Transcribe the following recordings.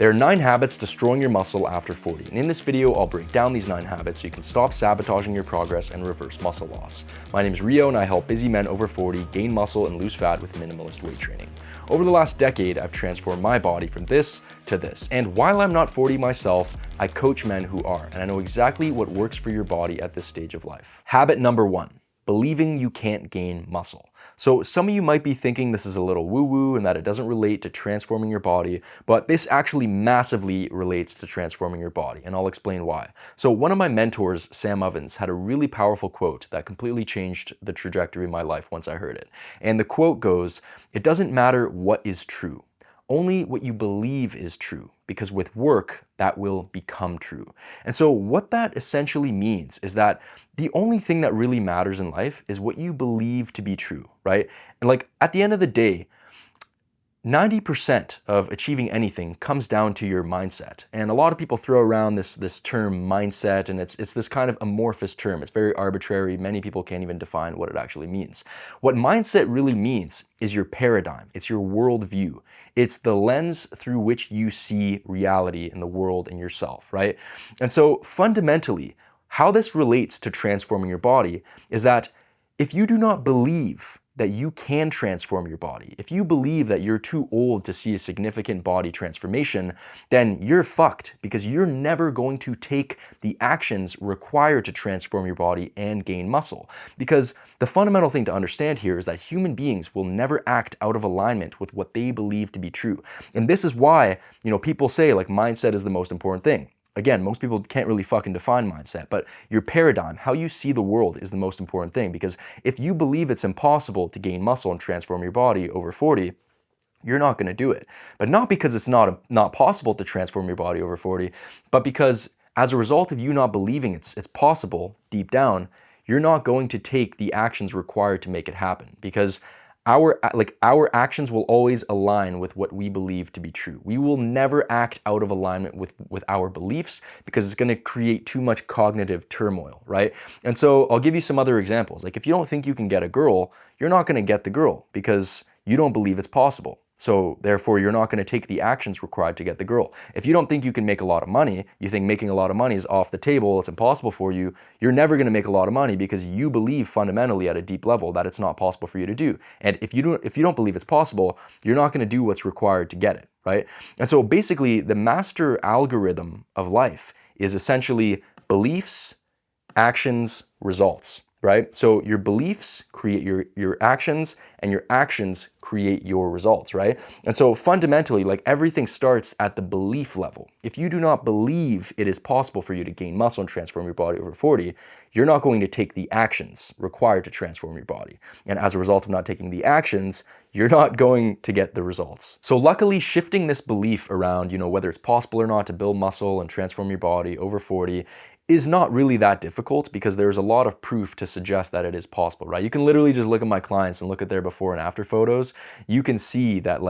There are 9 habits destroying your muscle after 40, and in this video I'll break down these 9 habits so you can stop sabotaging your progress and reverse muscle loss. My name is Rio and I help busy men over 40 gain muscle and lose fat with minimalist weight training. Over the last decade, I've transformed my body from this to this, and while I'm not 40 myself, I coach men who are, and I know exactly what works for your body at this stage of life. Habit number 1, believing you can't gain muscle. So some of you might be thinking this is a little woo-woo and that it doesn't relate to transforming your body, but this actually massively relates to transforming your body, and I'll explain why. So one of my mentors, Sam Ovens, had a really powerful quote that completely changed the trajectory of my life once I heard it. And the quote goes, "It doesn't matter what is true, only what you believe is true, because with work, that will become true." And so what that essentially means is that the only thing that really matters in life is what you believe to be true, right? And like at the end of the day, 90% of achieving anything comes down to your mindset. And a lot of people throw around this term mindset, and it's this kind of amorphous term. It's very arbitrary. Many people can't even define what it actually means. What mindset really means is your paradigm. It's your worldview. It's the lens through which you see reality in the world and yourself, right? And so fundamentally, how this relates to transforming your body is that if you do not believe that you can transform your body, if you believe that you're too old to see a significant body transformation, then you're fucked, because you're never going to take the actions required to transform your body and gain muscle. Because the fundamental thing to understand here is that human beings will never act out of alignment with what they believe to be true. And this is why, people say like mindset is the most important thing. Again, most people can't really fucking define mindset, but your paradigm, how you see the world, is the most important thing. Because if you believe it's impossible to gain muscle and transform your body over 40, you're not going to do it. But not because it's not possible to transform your body over 40, but because as a result of you not believing it's possible deep down, you're not going to take the actions required to make it happen. Because our actions will always align with what we believe to be true. We will never act out of alignment with our beliefs, because it's going to create too much cognitive turmoil, right? And so I'll give you some other examples. Like if you don't think you can get a girl, you're not going to get the girl because you don't believe it's possible. So therefore, you're not going to take the actions required to get the girl. If you don't think you can make a lot of money, you think making a lot of money is off the table, it's impossible for you, you're never going to make a lot of money because you believe fundamentally at a deep level that it's not possible for you to do. And if you don't believe it's possible, you're not going to do what's required to get it, right? And so basically, the master algorithm of life is essentially beliefs, actions, results. Right? So your beliefs create your actions, and your actions create your results, right? And so fundamentally, like everything starts at the belief level. If you do not believe it is possible for you to gain muscle and transform your body over 40, you're not going to take the actions required to transform your body. And as a result of not taking the actions, you're not going to get the results. So luckily, shifting this belief around, whether it's possible or not to build muscle and transform your body over 40 is not really that difficult, because there's a lot of proof to suggest that it is possible, right? You can literally just look at my clients and look at their before and after photos. You can see that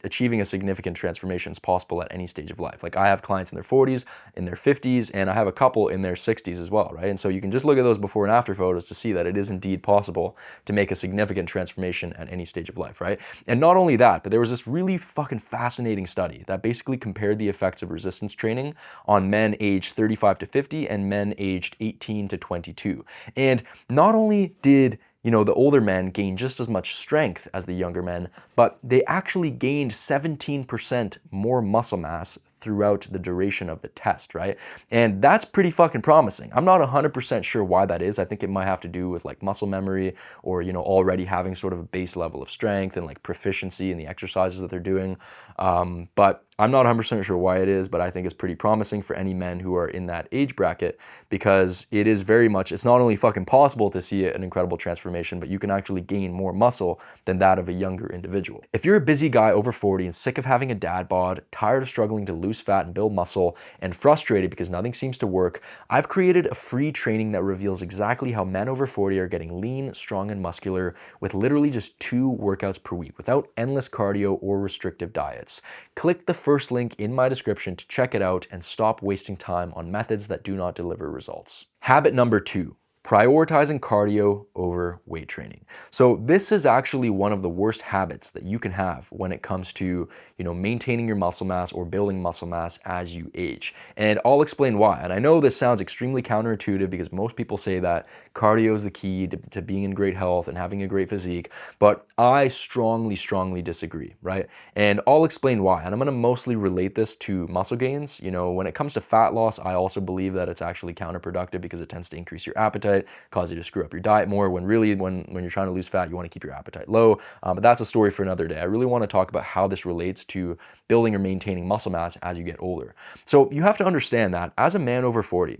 achieving a significant transformation is possible at any stage of life. Like I have clients in their 40s, in their 50s, and I have a couple in their 60s as well, right? And so you can just look at those before and after photos to see that it is indeed possible to make a significant transformation at any stage of life, right? And not only that, but there was this really fucking fascinating study that basically compared the effects of resistance training on men aged 35 to 50 and men aged 18 to 22. And not only did the older men gain just as much strength as the younger men, but they actually gained 17% more muscle mass throughout the duration of the test, right? And that's pretty fucking promising. I'm not 100% sure why that is. I think it might have to do with like muscle memory, or already having sort of a base level of strength and like proficiency in the exercises that they're doing. But I'm not 100% sure why it is, but I think it's pretty promising for any men who are in that age bracket, because it is very much, it's not only fucking possible to see an incredible transformation, but you can actually gain more muscle than that of a younger individual. If you're a busy guy over 40 and sick of having a dad bod, tired of struggling to lose fat and build muscle, and frustrated because nothing seems to work, I've created a free training that reveals exactly how men over 40 are getting lean, strong, and muscular with literally just 2 workouts per week without endless cardio or restrictive diets. Click the first link in my description to check it out and stop wasting time on methods that do not deliver results. Habit number 2, prioritizing cardio over weight training. So this is actually one of the worst habits that you can have when it comes to, maintaining your muscle mass or building muscle mass as you age. And I'll explain why. And I know this sounds extremely counterintuitive because most people say that cardio is the key to being in great health and having a great physique, but I strongly, strongly disagree, right? And I'll explain why. And I'm gonna mostly relate this to muscle gains. When it comes to fat loss, I also believe that it's actually counterproductive because it tends to increase your appetite, cause you to screw up your diet more, when really, when you're trying to lose fat, you wanna keep your appetite low. But that's a story for another day. I really wanna talk about how this relates to building or maintaining muscle mass as you get older. So you have to understand that as a man over 40,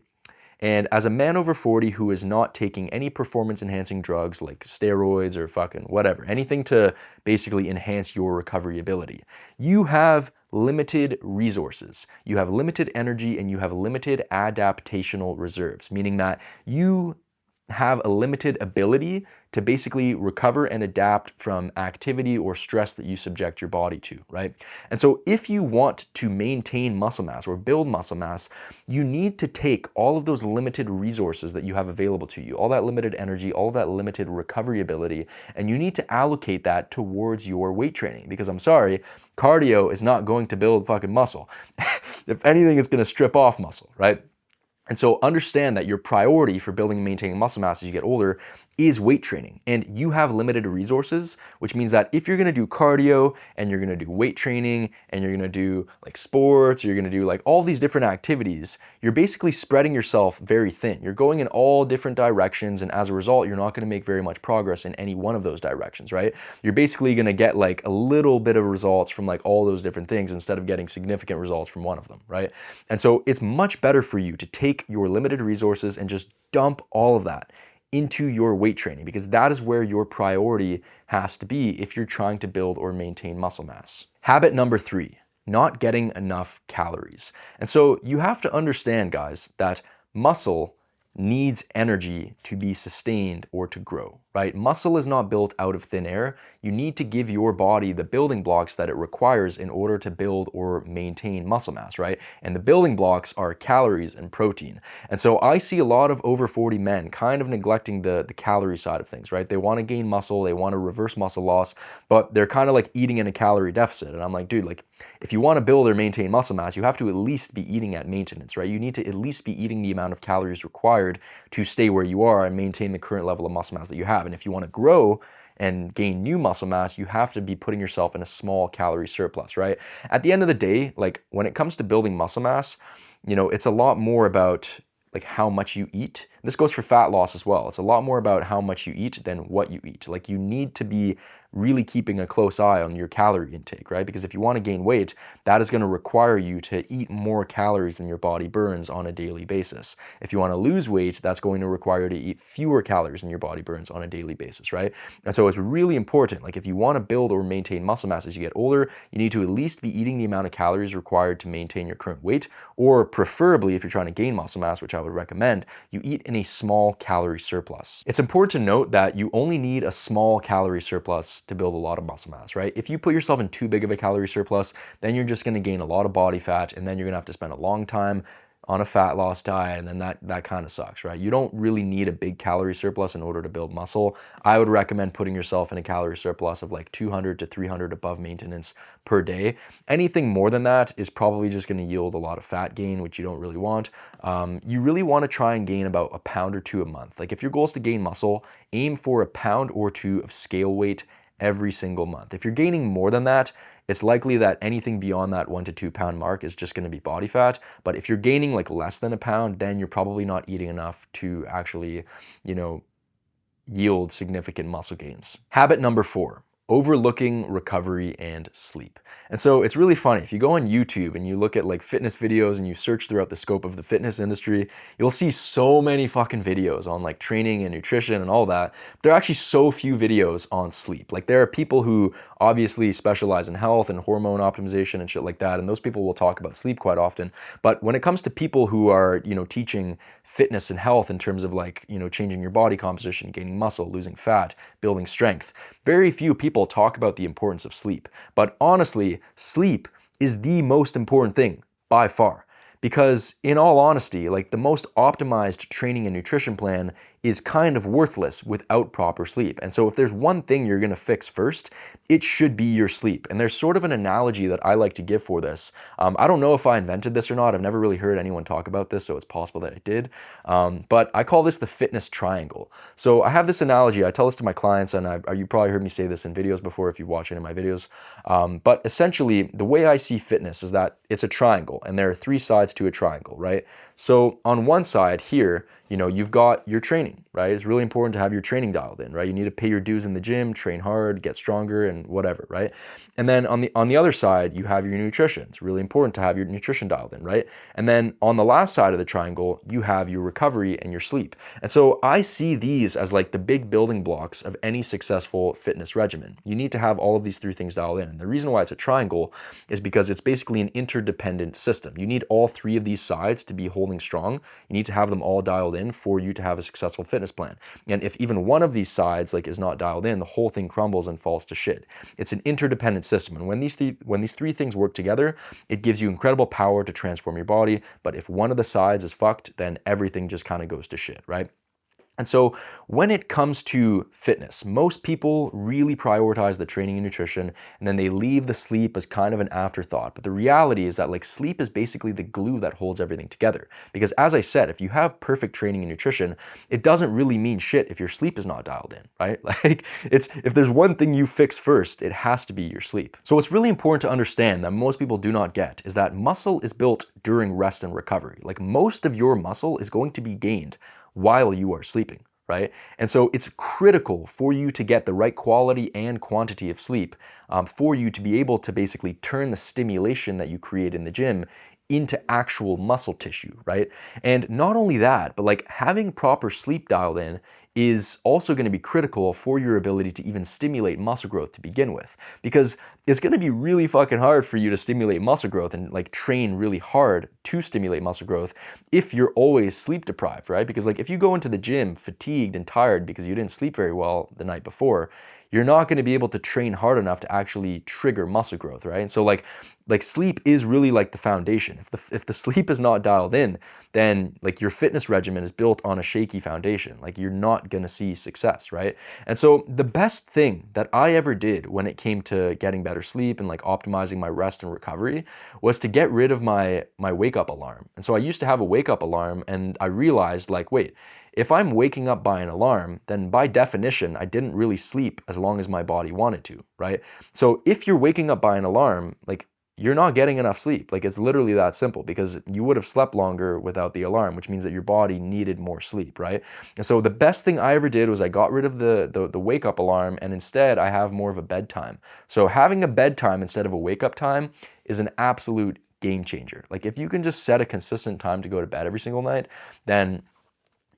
and as a man over 40 who is not taking any performance enhancing drugs like steroids or fucking whatever, anything to basically enhance your recovery ability, you have limited resources, you have limited energy, and you have limited adaptational reserves, meaning that you have a limited ability to basically recover and adapt from activity or stress that you subject your body to, right? And so if you want to maintain muscle mass or build muscle mass, you need to take all of those limited resources that you have available to you, all that limited energy, all of that limited recovery ability, and you need to allocate that towards your weight training. Because I'm sorry, cardio is not going to build fucking muscle. If anything, it's going to strip off muscle, right? And so understand that your priority for building and maintaining muscle mass as you get older is weight training. And you have limited resources, which means that if you're gonna do cardio and you're gonna do weight training and you're gonna do like sports, or you're gonna do like all these different activities, you're basically spreading yourself very thin. You're going in all different directions, and as a result, you're not gonna make very much progress in any one of those directions, right? You're basically gonna get like a little bit of results from like all those different things instead of getting significant results from one of them, right? And so it's much better for you to take your limited resources and just dump all of that into your weight training, because that is where your priority has to be if you're trying to build or maintain muscle mass. Habit number 3, not getting enough calories. And so you have to understand, guys, that muscle needs energy to be sustained or to grow, right? Muscle is not built out of thin air. You need to give your body the building blocks that it requires in order to build or maintain muscle mass, right? And the building blocks are calories and protein. And so I see a lot of over 40 men kind of neglecting the calorie side of things, right? They want to gain muscle, they want to reverse muscle loss, but they're kind of like eating in a calorie deficit. And I'm like, dude, like if you want to build or maintain muscle mass, you have to at least be eating at maintenance, right? You need to at least be eating the amount of calories required to stay where you are and maintain the current level of muscle mass that you have. And if you want to grow and gain new muscle mass, you have to be putting yourself in a small calorie surplus, right? At the end of the day, like when it comes to building muscle mass, it's a lot more about like how much you eat. This goes for fat loss as well. It's a lot more about how much you eat than what you eat. Like you need to be really keeping a close eye on your calorie intake, right? Because if you want to gain weight, that is going to require you to eat more calories than your body burns on a daily basis. If you want to lose weight, that's going to require you to eat fewer calories than your body burns on a daily basis, right? And so it's really important, like if you want to build or maintain muscle mass as you get older, you need to at least be eating the amount of calories required to maintain your current weight, or preferably if you're trying to gain muscle mass, which I would recommend, you eat in a small calorie surplus. It's important to note that you only need a small calorie surplus to build a lot of muscle mass, right? If you put yourself in too big of a calorie surplus, then you're just gonna gain a lot of body fat, and then you're gonna have to spend a long time on a fat loss diet, and then that kind of sucks, right? You don't really need a big calorie surplus in order to build muscle. I would recommend putting yourself in a calorie surplus of like 200 to 300 above maintenance per day. Anything more than that is probably just gonna yield a lot of fat gain, which you don't really want. You really wanna try and gain about a pound or two a month. Like if your goal is to gain muscle, aim for a pound or two of scale weight every single month. If you're gaining more than that, it's likely that anything beyond that 1 to 2 pound mark is just going to be body fat. But if you're gaining like less than a pound, then you're probably not eating enough to actually, yield significant muscle gains. Habit number 4, overlooking recovery and sleep. And so it's really funny. If you go on YouTube and you look at like fitness videos and you search throughout the scope of the fitness industry, you'll see so many fucking videos on like training and nutrition and all that. But there are actually so few videos on sleep. Like there are people who obviously specialize in health and hormone optimization and shit like that, and those people will talk about sleep quite often. But when it comes to people who are, teaching fitness and health in terms of like, changing your body composition, gaining muscle, losing fat, building strength, very few people talk about the importance of sleep. But honestly, sleep is the most important thing by far. Because in all honesty, like the most optimized training and nutrition plan is kind of worthless without proper sleep. And so if there's one thing you're going to fix first, it should be your sleep. And there's sort of an analogy that I like to give for this. I don't know if I invented this or not. I've never really heard anyone talk about this, so it's possible that I did. But I call this the fitness triangle. So I have this analogy. I tell this to my clients, and you probably heard me say this in videos before if you've watched any of my videos. But essentially, the way I see fitness is that it's a triangle, and there are three sides to a triangle, right? So on one side here, you've got your training, right? It's really important to have your training dialed in, right? You need to pay your dues in the gym, train hard, get stronger, and whatever, right? And then on the other side, you have your nutrition. It's really important to have your nutrition dialed in, right? And then on the last side of the triangle, you have your recovery and your sleep. And so I see these as like the big building blocks of any successful fitness regimen. You need to have all of these three things dialed in. And the reason why it's a triangle is because it's basically an interdependent system. You need all three of these sides to be holding strong. You need to have them all dialed in for you to have a successful fitness plan. And if even one of these sides is not dialed in, the whole thing crumbles and falls to shit. It's an interdependent system. And when these three things work together, it gives you incredible power to transform your body. But if one of the sides is fucked, then everything just kind of goes to shit, right? And so when it comes to fitness, most people really prioritize the training and nutrition, and then they leave the sleep as kind of an afterthought. But the reality is that sleep is basically the glue that holds everything together. Because as I said, if you have perfect training and nutrition, it doesn't really mean shit if your sleep is not dialed in, right? If there's one thing you fix first, it has to be your sleep. So what's really important to understand that most people do not get is that muscle is built during rest and recovery. Most of your muscle is going to be gained while you are sleeping, right? And so it's critical for you to get the right quality and quantity of sleep for you to be able to basically turn the stimulation that you create in the gym into actual muscle tissue, right? And not only that, but having proper sleep dialed in is also going to be critical for your ability to even stimulate muscle growth to begin with. Because it's going to be really fucking hard for you to stimulate muscle growth and train really hard to stimulate muscle growth if you're always sleep deprived, right? Because if you go into the gym fatigued and tired because you didn't sleep very well the night before, you're not going to be able to train hard enough to actually trigger muscle growth, right? And so sleep is really the foundation. If the sleep is not dialed in, then your fitness regimen is built on a shaky foundation. You're not going to see success, right? And so the best thing that I ever did when it came to getting better sleep and optimizing my rest and recovery was to get rid of my wake up alarm. And so I used to have a wake up alarm, and I realized wait, if I'm waking up by an alarm, then by definition, I didn't really sleep as long as my body wanted to, right? So if you're waking up by an alarm, you're not getting enough sleep. It's literally that simple, because you would have slept longer without the alarm, which means that your body needed more sleep, right? And so the best thing I ever did was I got rid of the wake up alarm, and instead I have more of a bedtime. So having a bedtime instead of a wake up time is an absolute game changer. If you can just set a consistent time to go to bed every single night, then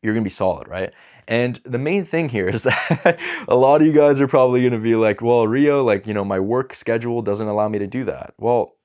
you're going to be solid, right? And the main thing here is that a lot of you guys are probably going to be like, well, Rio, my work schedule doesn't allow me to do that. Well,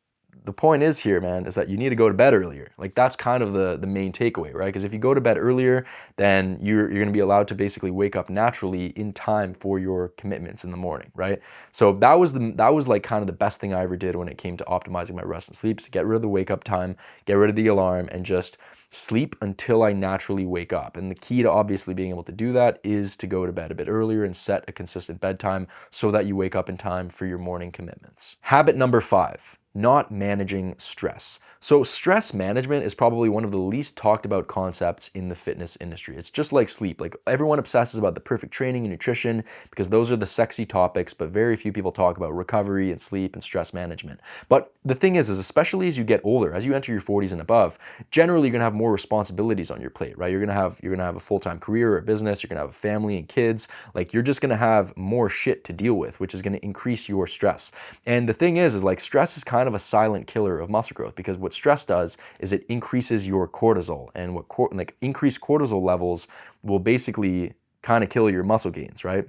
the point is here, man, is that you need to go to bed earlier. That's kind of the main takeaway, right? Because if you go to bed earlier, then you're going to be allowed to basically wake up naturally in time for your commitments in the morning, right? So that was kind of the best thing I ever did when it came to optimizing my rest and sleep, to get rid of the wake up time, get rid of the alarm, and just sleep until I naturally wake up. And the key to obviously being able to do that is to go to bed a bit earlier and set a consistent bedtime so that you wake up in time for your morning commitments. Habit number 5, not managing stress. So stress management is probably one of the least talked about concepts in the fitness industry. It's just like sleep. Everyone obsesses about the perfect training and nutrition because those are the sexy topics, but very few people talk about recovery and sleep and stress management. But the thing is especially as you get older, as you enter your 40s and above, generally you're gonna have more responsibilities on your plate, right? You're gonna have a full-time career or a business, you're gonna have a family and kids. You're just gonna have more shit to deal with, which is gonna increase your stress. And the thing is stress is kind of a silent killer of muscle growth, because what stress does is it increases your cortisol, and increased cortisol levels will basically kind of kill your muscle gains, right?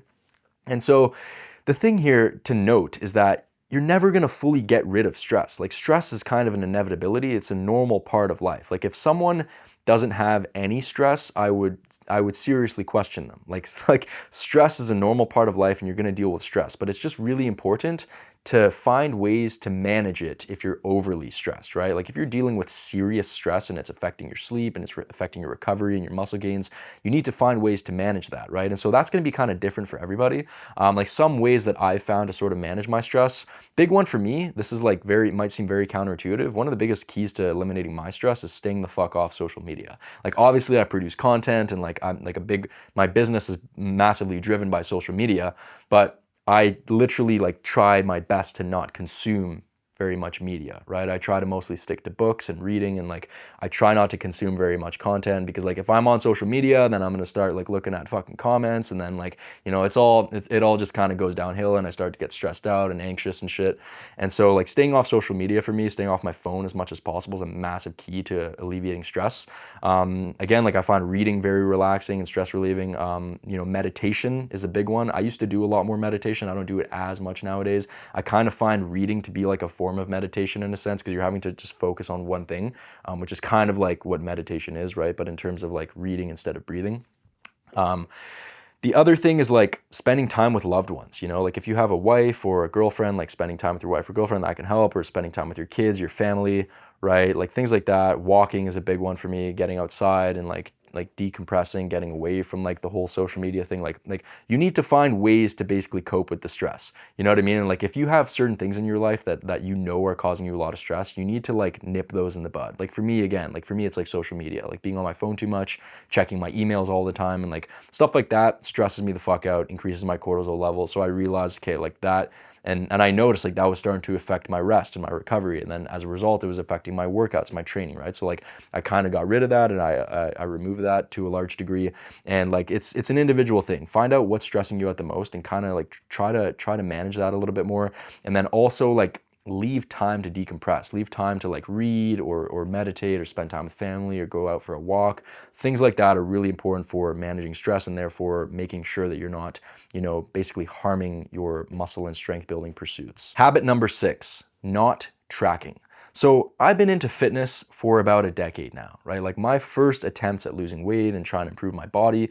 And so the thing here to note is that you're never going to fully get rid of stress. Stress is kind of an inevitability. It's a normal part of life. If someone doesn't have any stress, I would seriously question them. Stress is a normal part of life, and you're going to deal with stress, but it's just really important to find ways to manage it if you're overly stressed, right? Like if you're dealing with serious stress and it's affecting your sleep and it's affecting your recovery and your muscle gains, you need to find ways to manage that, right? And so that's going to be kind of different for everybody. Like some ways that I've found to sort of manage my stress. Big one for me, this is like might seem very counterintuitive. One of the biggest keys to eliminating my stress is staying the fuck off social media. Like obviously I produce content and like I'm like my business is massively driven by social media, but I literally like try my best to not consume very much media, right? I try to mostly stick to books and reading, and like I try not to consume very much content, because like if I'm on social media, then I'm gonna start like looking at fucking comments, and then like, you know, it all just kind of goes downhill, and I start to get stressed out and anxious and shit. And so like staying off social media for me, staying off my phone as much as possible is a massive key to alleviating stress. Again, like I find reading very relaxing and stress relieving. You know, meditation is a big one. I used to do a lot more meditation. I don't do it as much nowadays. I kind of find reading to be like a form of meditation in a sense, because you're having to just focus on one thing, which is kind of like what meditation is, right? But in terms of like reading instead of breathing. The other thing is like spending time with loved ones, you know, like if you have a wife or a girlfriend, like spending time with your wife or girlfriend, that can help, or spending time with your kids, your family, right? Like things like that. Walking is a big one for me, getting outside and like decompressing, getting away from like the whole social media thing. Like you need to find ways to basically cope with the stress. You know what I mean? And like if you have certain things in your life that you know are causing you a lot of stress, you need to like nip those in the bud. Like for me, again, like for me, it's like social media, like being on my phone too much, checking my emails all the time, and like stuff like that stresses me the fuck out, increases my cortisol levels. So I realized, okay, like that. And I noticed like that was starting to affect my rest and my recovery. And then as a result, it was affecting my workouts, my training, right? So like I kind of got rid of that, and I removed that to a large degree. And like it's an individual thing. Find out what's stressing you out the most and kind of like try to manage that a little bit more. And then also like leave time to decompress, leave time to like read or meditate or spend time with family or go out for a walk. Things like that are really important for managing stress, and therefore making sure that you're not, you know, basically harming your muscle and strength building pursuits. Habit number 6, not tracking. So I've been into fitness for about a decade now, right? Like my first attempts at losing weight and trying to improve my body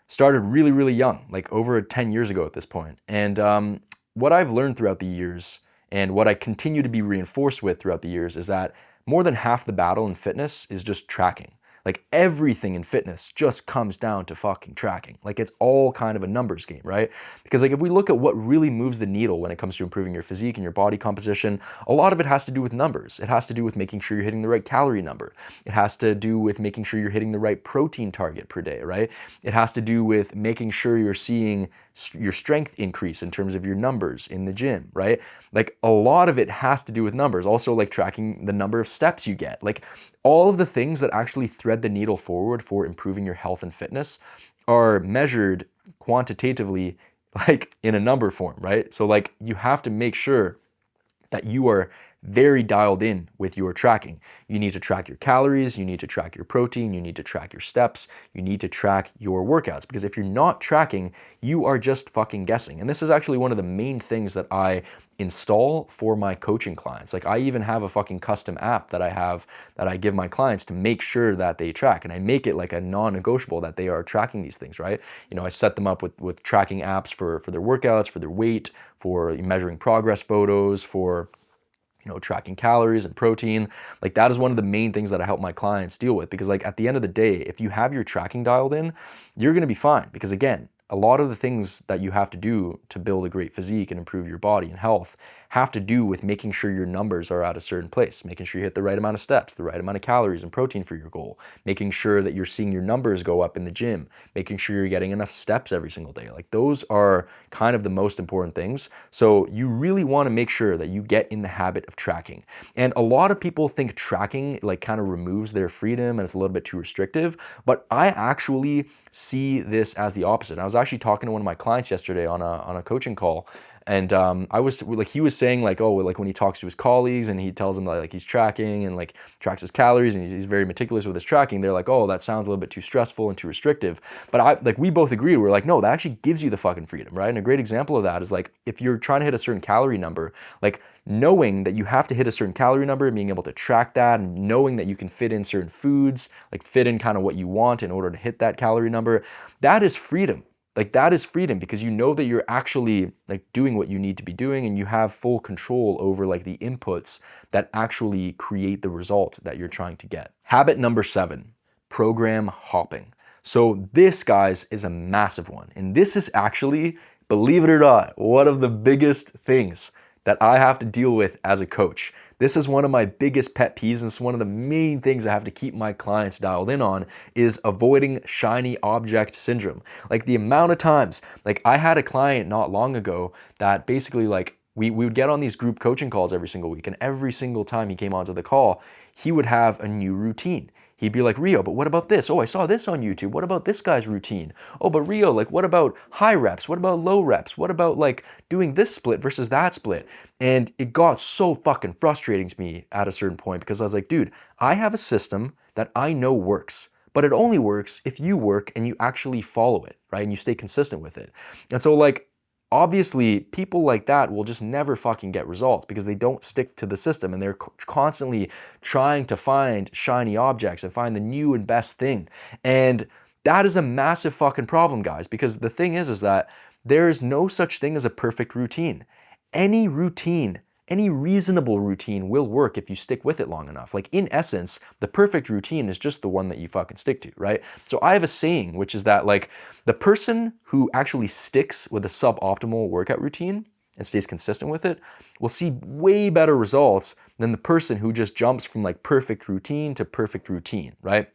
started really, really young, like over 10 years ago at this point. And what I've learned throughout the years, and what I continue to be reinforced with throughout the years, is that more than half the battle in fitness is just tracking. Like everything in fitness just comes down to fucking tracking. Like it's all kind of a numbers game, right? Because like if we look at what really moves the needle when it comes to improving your physique and your body composition, a lot of it has to do with numbers. It has to do with making sure you're hitting the right calorie number. It has to do with making sure you're hitting the right protein target per day, right? It has to do with making sure you're seeing your strength increase in terms of your numbers in the gym, right? Like a lot of it has to do with numbers. Also like tracking the number of steps you get. Like all of the things that actually thread the needle forward for improving your health and fitness are measured quantitatively, like in a number form, right? So like you have to make sure that you are very dialed in with your tracking. You need to track your calories, you need to track your protein, you need to track your steps, you need to track your workouts, because if you're not tracking, you are just fucking guessing. And this is actually one of the main things that I install for my coaching clients. Like I even have a fucking custom app that I give my clients to make sure that they track, and I make it like a non-negotiable that they are tracking these things, right? You know, I set them up with tracking apps for their workouts, for their weight, for measuring progress photos, for, you know, tracking calories and protein. Like that is one of the main things that I help my clients deal with, because like at the end of the day, if you have your tracking dialed in, you're going to be fine. Because again, a lot of the things that you have to do to build a great physique and improve your body and health have to do with making sure your numbers are at a certain place, making sure you hit the right amount of steps, the right amount of calories and protein for your goal, making sure that you're seeing your numbers go up in the gym, making sure you're getting enough steps every single day. Like those are kind of the most important things. So you really want to make sure that you get in the habit of tracking. And a lot of people think tracking like kind of removes their freedom and it's a little bit too restrictive, but I actually see this as the opposite. I was actually talking to one of my clients yesterday on a coaching call, and I was like, he was saying like, oh, like when he talks to his colleagues and he tells them that like he's tracking and like tracks his calories and he's very meticulous with his tracking, they're like, oh, that sounds a little bit too stressful and too restrictive. But we both agreed, we're like, no, that actually gives you the fucking freedom, right? And a great example of that is like, if you're trying to hit a certain calorie number, like knowing that you have to hit a certain calorie number and being able to track that, and knowing that you can fit in certain foods, like fit in kind of what you want in order to hit that calorie number, that is freedom. Like that is freedom because you know that you're actually like doing what you need to be doing and you have full control over like the inputs that actually create the result that you're trying to get. Habit number 7, program hopping. So this, guys, is a massive one. And this is actually, believe it or not, one of the biggest things that I have to deal with as a coach. This is one of my biggest pet peeves, and it's one of the main things I have to keep my clients dialed in on is avoiding shiny object syndrome. Like the amount of times, like I had a client not long ago that basically like we would get on these group coaching calls every single week, and every single time he came onto the call, he would have a new routine. He'd be like, Rio, but what about this? Oh, I saw this on YouTube. What about this guy's routine? Oh, but Rio, like what about high reps? What about low reps? What about like doing this split versus that split? And it got so fucking frustrating to me at a certain point because I was like, dude, I have a system that I know works, but it only works if you work and you actually follow it, right? And you stay consistent with it. And so like, obviously, people like that will just never fucking get results because they don't stick to the system and they're constantly trying to find shiny objects and find the new and best thing. And that is a massive fucking problem, guys, because the thing is that there is no such thing as a perfect routine. Any routine, any reasonable routine will work if you stick with it long enough. Like in essence, the perfect routine is just the one that you fucking stick to, right? So I have a saying, which is that like the person who actually sticks with a suboptimal workout routine and stays consistent with it will see way better results than the person who just jumps from like perfect routine to perfect routine, right?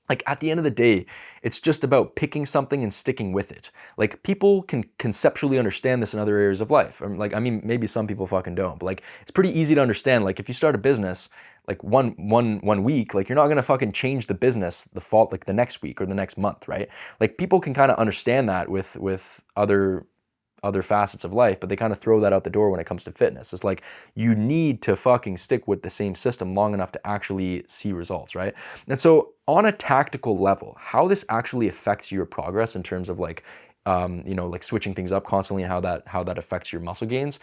Like at the end of the day, it's just about picking something and sticking with it. Like people can conceptually understand this in other areas of life. Like, I mean, maybe some people fucking don't, but like it's pretty easy to understand. Like if you start a business, like one week, like you're not gonna fucking change the business like the next week or the next month, right? Like people can kind of understand that with other facets of life, but they kind of throw that out the door when it comes to fitness. It's like you need to fucking stick with the same system long enough to actually see results, right? And so on a tactical level, how this actually affects your progress in terms of like, like switching things up constantly and how that affects your muscle gains.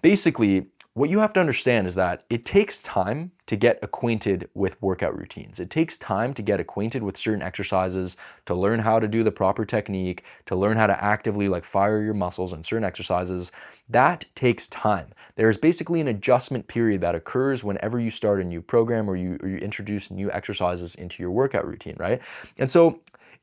Basically, what you have to understand is that it takes time to get acquainted with workout routines. It takes time to get acquainted with certain exercises, to learn how to do the proper technique, to learn how to actively like fire your muscles in certain exercises. That takes time. There's basically an adjustment period that occurs whenever you start a new program or you introduce new exercises into your workout routine, right? And so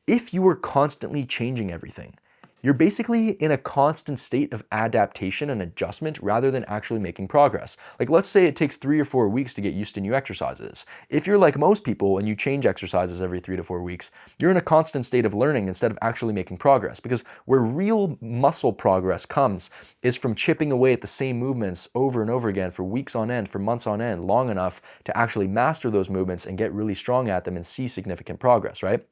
if you are constantly changing everything, you're basically in a constant state of adaptation and adjustment rather than actually making progress. Like let's say it takes 3 or 4 weeks to get used to new exercises. If you're like most people and you change exercises every 3 to 4 weeks, you're in a constant state of learning instead of actually making progress, because where real muscle progress comes is from chipping away at the same movements over and over again for weeks on end, for months on end, long enough to actually master those movements and get really strong at them and see significant progress, right?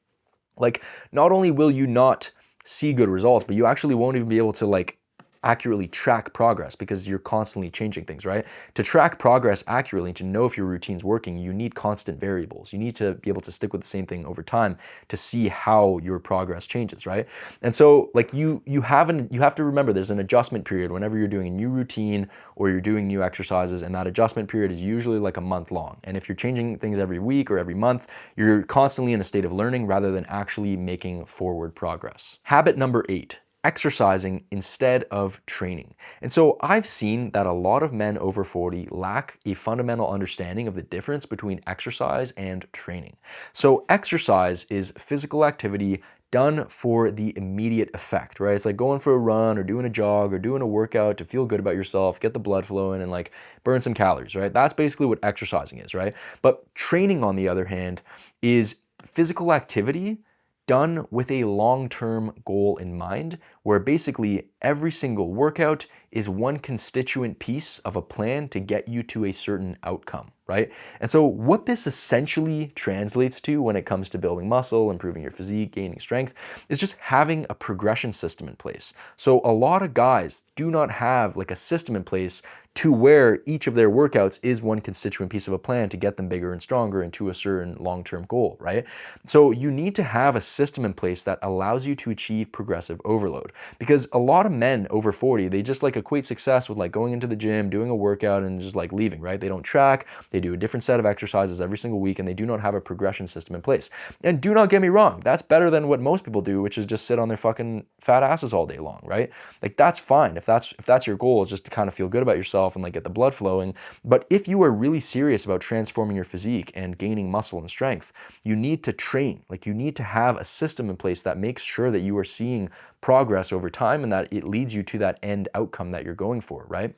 Like not only will you not see good results, but you actually won't even be able to like accurately track progress because you're constantly changing things, right? To track progress accurately, to know if your routine's working, you need constant variables. You need to be able to stick with the same thing over time to see how your progress changes, right? And so like you have to remember there's an adjustment period whenever you're doing a new routine or you're doing new exercises, and that adjustment period is usually like a month long. And if you're changing things every week or every month, you're constantly in a state of learning rather than actually making forward progress. Habit number 8. Exercising instead of training. And so I've seen that a lot of men over 40 lack a fundamental understanding of the difference between exercise and training. So exercise is physical activity done for the immediate effect, right? It's like going for a run or doing a jog or doing a workout to feel good about yourself, get the blood flowing and like burn some calories, right? That's basically what exercising is, right? But training, on the other hand, is physical activity done with a long-term goal in mind, where basically every single workout is one constituent piece of a plan to get you to a certain outcome, right? And so what this essentially translates to when it comes to building muscle, improving your physique, gaining strength, is just having a progression system in place. So a lot of guys do not have like a system in place to where each of their workouts is one constituent piece of a plan to get them bigger and stronger into a certain long-term goal, right? So you need to have a system in place that allows you to achieve progressive overload, because a lot of men over 40, they just like equate success with like going into the gym, doing a workout and just like leaving, right? They don't track, they do a different set of exercises every single week, and they do not have a progression system in place. And do not get me wrong, that's better than what most people do, which is just sit on their fucking fat asses all day long, right? Like that's fine if that's your goal, is just to kind of feel good about yourself and like get the blood flowing. But if you are really serious about transforming your physique and gaining muscle and strength, you need to train. Like you need to have a system in place that makes sure that you are seeing progress over time and that it leads you to that end outcome that you're going for, right?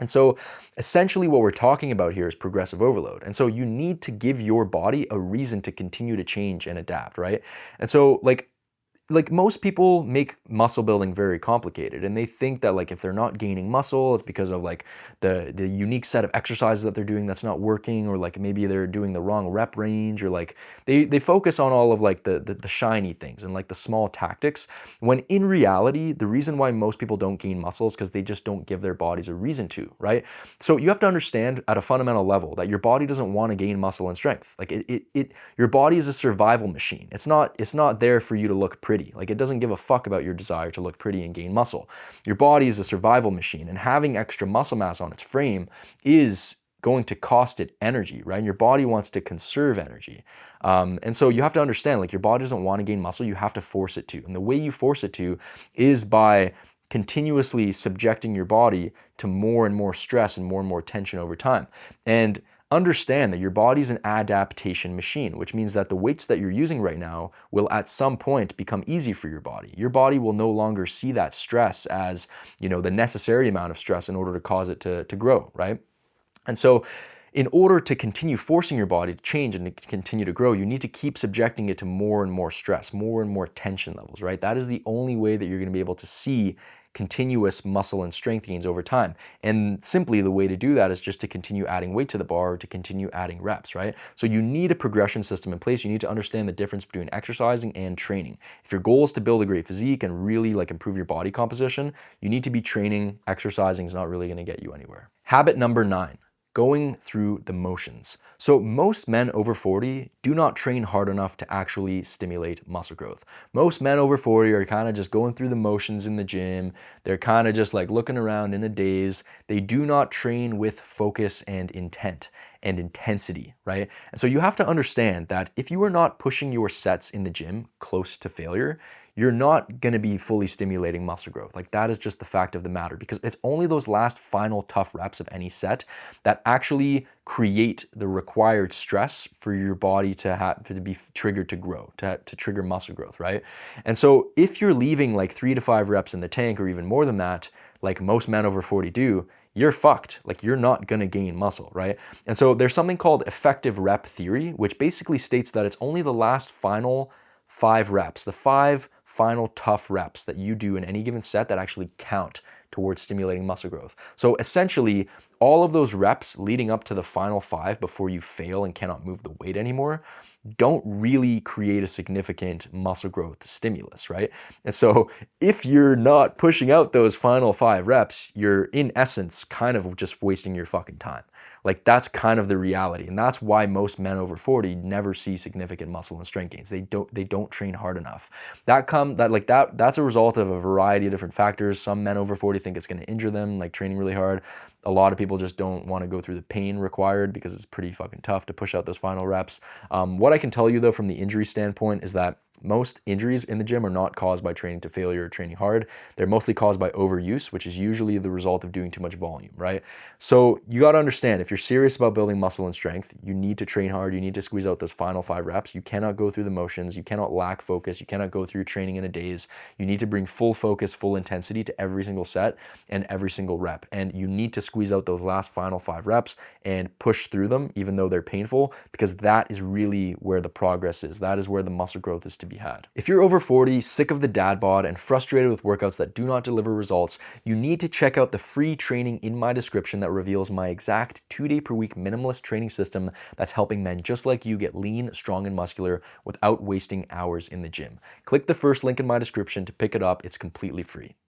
And so essentially what we're talking about here is progressive overload. And so you need to give your body a reason to continue to change and adapt, right? And so like most people make muscle building very complicated, and they think that like if they're not gaining muscle, it's because of like the unique set of exercises that they're doing that's not working, or like maybe they're doing the wrong rep range, or like they focus on all of like the shiny things and like the small tactics, when in reality the reason why most people don't gain muscle is because they just don't give their bodies a reason to, right? So you have to understand at a fundamental level that your body doesn't want to gain muscle and strength. Like your body is a survival machine. It's not there for you to look pretty. Like it doesn't give a fuck about your desire to look pretty and gain muscle. Your body is a survival machine, and having extra muscle mass on its frame is going to cost it energy, right? And your body wants to conserve energy. And so you have to understand, like your body doesn't want to gain muscle, you have to force it to. And the way you force it to is by continuously subjecting your body to more and more stress and more tension over time. And understand that your body is an adaptation machine, which means that the weights that you're using right now will at some point become easy for your body. Your body will no longer see that stress as, you know, the necessary amount of stress in order to cause it to grow, right? And so in order to continue forcing your body to change and to continue to grow, you need to keep subjecting it to more and more stress, more and more tension levels, right? That is the only way that you're going to be able to see continuous muscle and strength gains over time. And simply the way to do that is just to continue adding weight to the bar, or to continue adding reps, right? So you need a progression system in place. You need to understand the difference between exercising and training. If your goal is to build a great physique and really like improve your body composition, you need to be training. Exercising is not really going to get you anywhere. Habit number 9. Going through the motions. So most men over 40 do not train hard enough to actually stimulate muscle growth. Most men over 40 are kind of just going through the motions in the gym. They're kind of just like looking around in a daze. They do not train with focus and intent and intensity, right? And so you have to understand that if you are not pushing your sets in the gym close to failure, you're not going to be fully stimulating muscle growth. Like that is just the fact of the matter, because it's only those last final tough reps of any set that actually create the required stress for your body to be triggered to grow, to trigger muscle growth, right? And so if you're leaving like 3 to 5 reps in the tank, or even more than that, like most men over 40 do, you're fucked. Like you're not gonna gain muscle, right? And so there's something called effective rep theory, which basically states that it's only the last final 5 reps, the 5 final tough reps that you do in any given set that actually count towards stimulating muscle growth. So essentially, all of those reps leading up to the final 5 before you fail and cannot move the weight anymore don't really create a significant muscle growth stimulus, right? And so if you're not pushing out those final 5 reps, you're in essence kind of just wasting your fucking time. Like that's kind of the reality. And that's why most men over 40 never see significant muscle and strength gains. They don't train hard enough. That's a result of a variety of different factors. Some men over 40 think it's going to injure them, like training really hard. A lot of people just don't want to go through the pain required because it's pretty fucking tough to push out those final reps. What I can tell you though from the injury standpoint is that most injuries in the gym are not caused by training to failure or training hard. They're mostly caused by overuse, which is usually the result of doing too much volume, right? So you got to understand, if you're serious about building muscle and strength, you need to train hard. You need to squeeze out those final 5 reps. You cannot go through the motions. You cannot lack focus. You cannot go through training in a daze. You need to bring full focus, full intensity to every single set and every single rep. And you need to squeeze out those last final 5 reps and push through them, even though they're painful, because that is really where the progress is. That is where the muscle growth is to be had. If you're over 40, sick of the dad bod, and frustrated with workouts that do not deliver results, you need to check out the free training in my description that reveals my exact 2-day per week minimalist training system that's helping men just like you get lean, strong, and muscular without wasting hours in the gym. Click the first link in my description to pick it up. It's completely free.